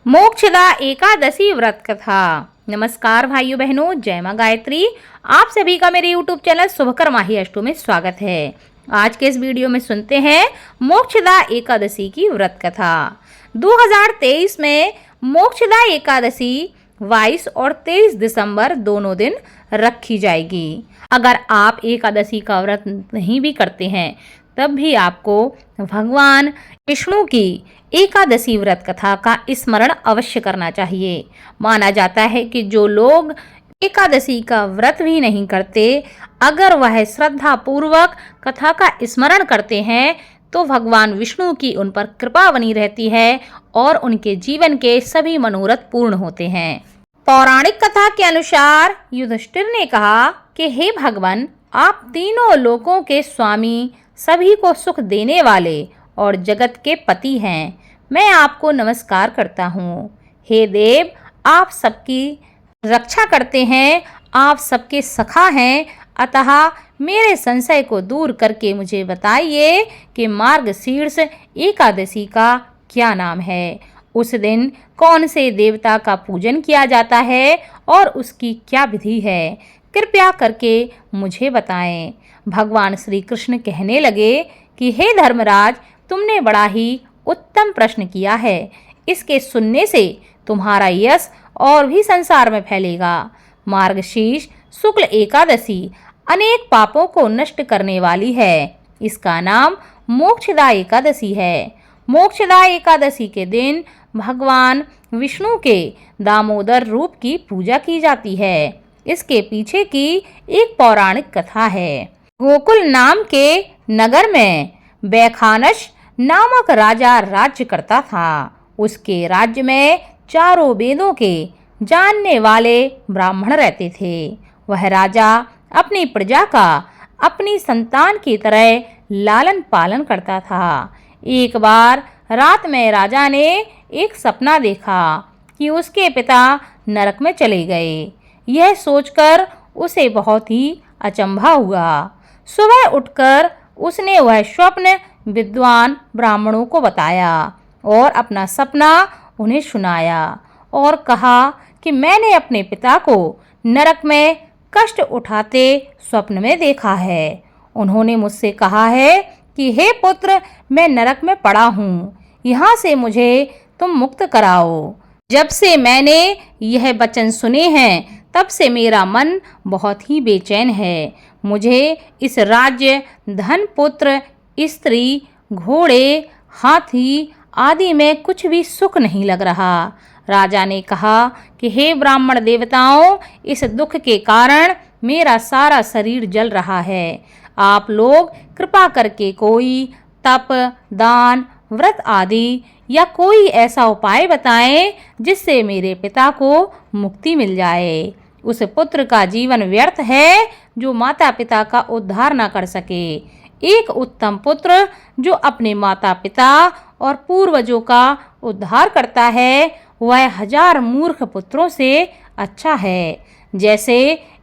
मोक्षदा एकादशी व्रत कथा। नमस्कार भाइयों बहनों, जय मां गायत्री। आप सभी का मेरे YouTube चैनल शुभकर माही अष्टो में स्वागत है। आज के इस वीडियो में सुनते हैं मोक्षदा एकादशी की व्रत कथा। 2023 में मोक्षदा एकादशी 22 और 23 दिसंबर दोनों दिन रखी जाएगी। अगर आप एकादशी का व्रत नहीं भी करते हैं तब भी आपको भगवान विष्णु की एकादशी व्रत कथा का स्मरण अवश्य करना चाहिए। माना जाता है कि जो लोग एकादशी का व्रत भी नहीं करते, अगर वह श्रद्धा पूर्वक कथा का स्मरण करते हैं तो भगवान विष्णु की उन पर कृपा बनी रहती है और उनके जीवन के सभी मनोरथ पूर्ण होते हैं। पौराणिक कथा के अनुसार युधिष्ठिर ने कहा कि हे भगवान, आप तीनों लोकों के स्वामी, सभी को सुख देने वाले और जगत के पति हैं। मैं आपको नमस्कार करता हूँ। हे देव, आप सबकी रक्षा करते हैं, आप सबके सखा हैं। अतः मेरे संशय को दूर करके मुझे बताइए कि मार्गशीर्ष एकादशी का क्या नाम है। उस दिन कौन से देवता का पूजन किया जाता है और उसकी क्या विधि है, कृपया करके मुझे बताएं। भगवान श्री कृष्ण कहने लगे कि हे धर्मराज, तुमने बड़ा ही उत्तम प्रश्न किया है। इसके सुनने से तुम्हारा यश और भी संसार में फैलेगा। मार्गशीर्ष शुक्ल एकादशी अनेक पापों को नष्ट करने वाली है। इसका नाम मोक्षदा एकादशी है। मोक्षदा एकादशी के दिन भगवान विष्णु के दामोदर रूप की पूजा की जाती है। इसके पीछे की एक पौराणिक कथा है। गोकुल नाम के नगर में बैखानस नामक राजा राज्य करता था। उसके राज्य में चारों वेदों के जानने वाले ब्राह्मण रहते थे। वह राजा अपनी प्रजा का अपनी संतान की तरह लालन पालन करता था। एक बार रात में राजा ने एक सपना देखा कि उसके पिता नरक में चले गए। यह सोचकर उसे बहुत ही अचंभा हुआ। सुबह उठकर उसने वह स्वप्न विद्वान ब्राह्मणों को बताया और अपना सपना उन्हें सुनाया और कहा कि मैंने अपने पिता को नरक में कष्ट उठाते स्वप्न में देखा है। उन्होंने मुझसे कहा है कि हे पुत्र, मैं नरक में पड़ा हूँ, यहाँ से मुझे तुम मुक्त कराओ। जब से मैंने यह वचन सुने हैं तब से मेरा मन बहुत ही बेचैन है। मुझे इस राज्य, धन, पुत्र, स्त्री, घोड़े, हाथी आदि में कुछ भी सुख नहीं लग रहा। राजा ने कहा कि हे ब्राह्मण देवताओं, इस दुख के कारण मेरा सारा शरीर जल रहा है। आप लोग कृपा करके कोई तप, दान, व्रत आदि या कोई ऐसा उपाय बताएं जिससे मेरे पिता को मुक्ति मिल जाए। उस पुत्र का जीवन व्यर्थ है जो माता पिता का उद्धार न कर सके। एक उत्तम पुत्र जो अपने माता पिता और पूर्वजों का उद्धार करता है, वह 1000 मूर्ख पुत्रों से अच्छा है। जैसे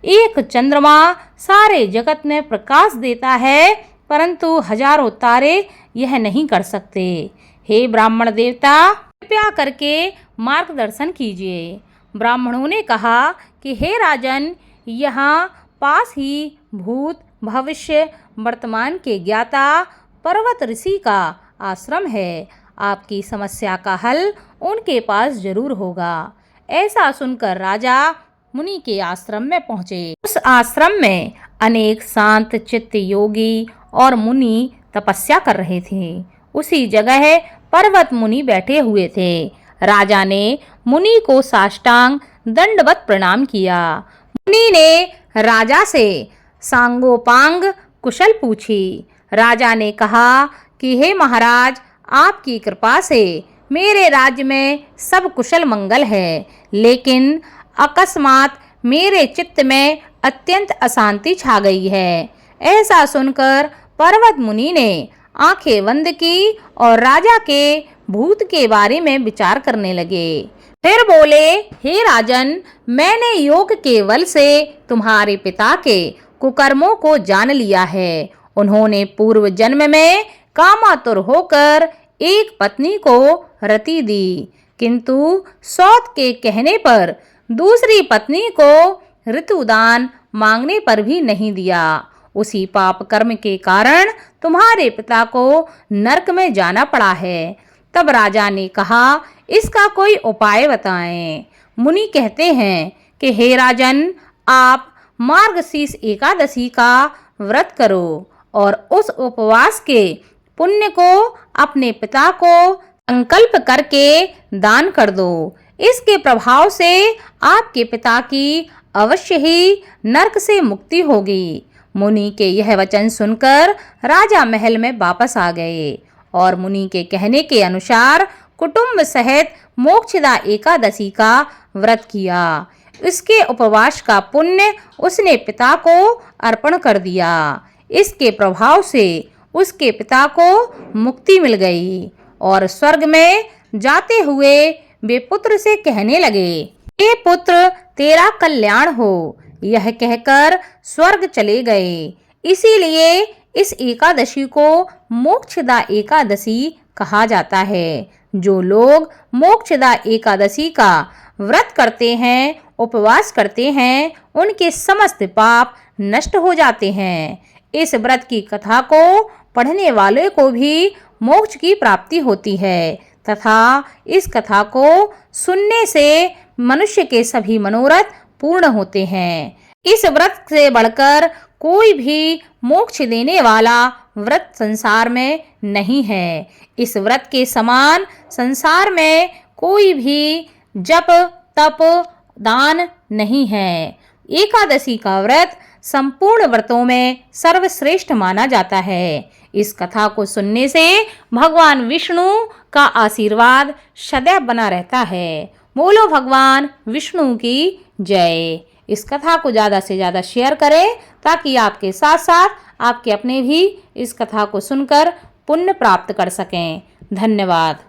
एक चंद्रमा सारे जगत में प्रकाश देता है, परंतु हजारों तारे यह नहीं कर सकते। हे ब्राह्मण देवता, कृपया करके मार्गदर्शन कीजिए। ब्राह्मणों ने कहा कि हे राजन, यहाँ पास ही भूत, भविष्य, वर्तमान के ज्ञाता पर्वत ऋषि का आश्रम है। आपकी समस्या का हल उनके पास जरूर होगा। ऐसा सुनकर राजा मुनि के आश्रम में पहुँचे। उस आश्रम में अनेक शांत चित्त योगी और मुनि तपस्या कर रहे थे। उसी जगह पर्वत मुनि बैठे हुए थे। राजा ने मुनि को साष्टांग दंडवत प्रणाम किया। मुनि ने राजा से सांगोपांग कुशल पूछी। राजा ने कहा कि हे महाराज, आपकी कृपा से मेरे राज्य में सब कुशल मंगल है, लेकिन अकस्मात मेरे चित्त में अत्यंत अशांति छा गई है। ऐसा सुनकर पर्वत मुनि ने आंखें बंद की और राजा के भूत के बारे में विचार करने लगे। फिर बोले, हे राजन, मैंने योग के बल से तुम्हारे पिता के कुकर्मों को जान लिया है। उन्होंने पूर्व जन्म में कामातुर होकर एक पत्नी को रति दी। किंतु सौत के कहने पर दूसरी पत्नी को ऋतुदान मांगने पर भी नहीं दिया। उसी पाप कर्म के कारण तुम्हारे पिता को नरक में जाना पड़ा है। तब राजा ने कहा, इसका कोई उपाय बताएं। मुनि कहते हैं कि हे राजन, आप मार्गशीर्ष एकादशी का व्रत करो और उस उपवास के पुण्य को अपने पिता को संकल्प करके दान कर दो। इसके प्रभाव से आपके पिता की अवश्य ही नरक से मुक्ति होगी। मुनि के यह वचन सुनकर राजा महल में वापस आ गए और मुनि के कहने के अनुसार कुटुंब सहित मोक्षदा एकादशी का व्रत किया। इसके उपवास का पुण्य उसने पिता को अर्पण कर दिया। इसके प्रभाव से उसके पिता को मुक्ति मिल गई और स्वर्ग में जाते हुए वे पुत्र से कहने लगे, हे पुत्र, तेरा कल्याण हो। यह कहकर स्वर्ग चले गए। इसीलिए इस एकादशी को मोक्षदा एकादशी कहा जाता है। जो लोग मोक्षदा एकादशी का व्रत करते हैं, उपवास करते हैं, उनके समस्त पाप नष्ट हो जाते हैं। इस व्रत की कथा को पढ़ने वाले को भी मोक्ष की प्राप्ति होती है तथा इस कथा को सुनने से मनुष्य के सभी मनोरथ पूर्ण होते हैं। इस व्रत से बढ़कर कोई भी मोक्ष देने वाला व्रत संसार में नहीं है। इस व्रत के समान संसार में कोई भी जप तप दान नहीं है। एकादशी का व्रत संपूर्ण व्रतों में सर्वश्रेष्ठ माना जाता है। इस कथा को सुनने से भगवान विष्णु का आशीर्वाद सदैव बना रहता है। बोलो भगवान विष्णु की जय। इस कथा को ज़्यादा से ज़्यादा शेयर करें ताकि आपके साथ साथ आपके अपने भी इस कथा को सुनकर पुण्य प्राप्त कर सकें। धन्यवाद।